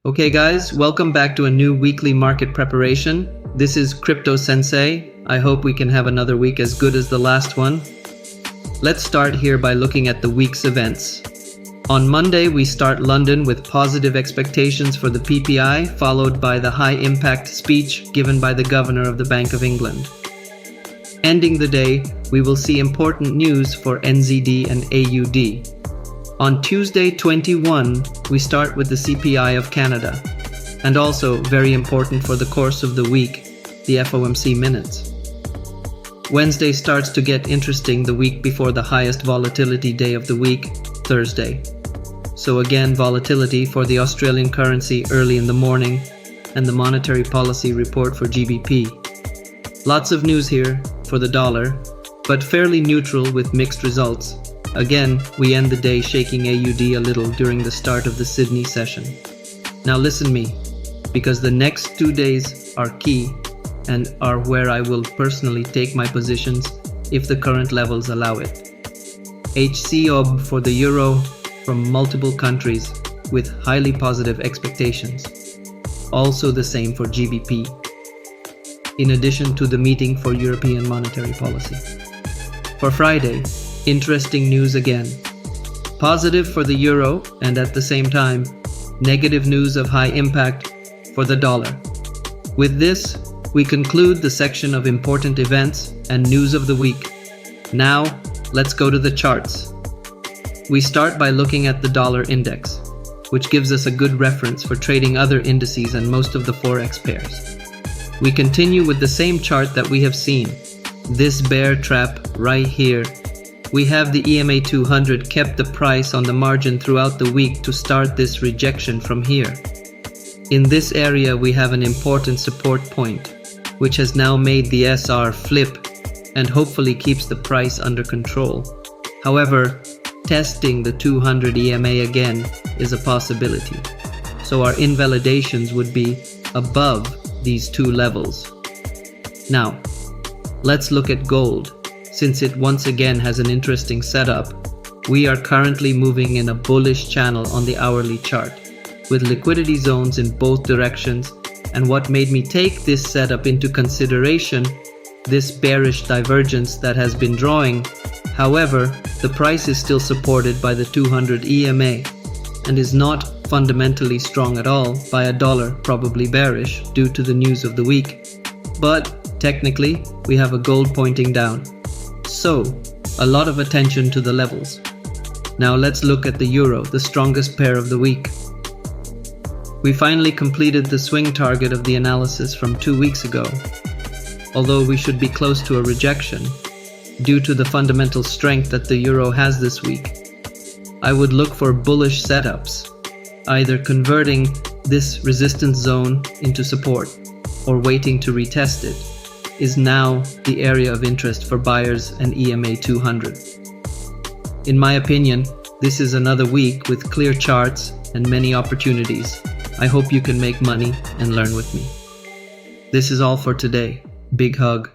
Okay guys, welcome back to a new weekly market preparation. This is Crypto Sensei. I hope we can have another week as good as the last one. Let's start here by looking at the week's events. On Monday, we start London with positive expectations for the PPI, followed by the high-impact speech given by the Governor of the Bank of England. Ending the day, we will see important news for NZD and AUD. On Tuesday 21, we start with the CPI of Canada, and also, very important for the course of the week, the FOMC minutes. Wednesday starts to get interesting the week before the highest volatility day of the week, Thursday. So again, volatility for the Australian currency early in the morning, and the monetary policy report for GBP. Lots of news here for the dollar, but fairly neutral with mixed results. Again, we end the day shaking AUD a little during the start of the Sydney session. Now listen me, because the next 2 days are key and are where I will personally take my positions if the current levels allow it. HCOB for the euro from multiple countries with highly positive expectations. Also the same for GBP, in addition to the meeting for European monetary policy. For Friday, interesting news again. Positive for the euro and at the same time, negative news of high impact for the dollar. With this, we conclude the section of important events and news of the week. Now, let's go to the charts. We start by looking at the dollar index, which gives us a good reference for trading other indices and most of the Forex pairs. We continue with the same chart that we have seen. This bear trap right here. We have the EMA 200 kept the price on the margin throughout the week to start this rejection from here. In this area we have an important support point, which has now made the SR flip and hopefully keeps the price under control. However, testing the 200 EMA again is a possibility. So our invalidations would be above these two levels. Now, let's look at gold. Since it once again has an interesting setup, we are currently moving in a bullish channel on the hourly chart, with liquidity zones in both directions, and what made me take this setup into consideration, this bearish divergence that has been drawing. However, the price is still supported by the 200 EMA, and is not fundamentally strong at all by a dollar, probably bearish, due to the news of the week. But technically, we have a gold pointing down. So, a lot of attention to the levels. Now let's look at the euro, the strongest pair of the week. We finally completed the swing target of the analysis from 2 weeks ago, although we should be close to a rejection due to the fundamental strength that the euro has this week. I would look for bullish setups, either converting this resistance zone into support or waiting to retest it. Is now the area of interest for buyers and EMA 200. In my opinion, this is another week with clear charts and many opportunities. I hope you can make money and learn with me. This is all for today. Big hug.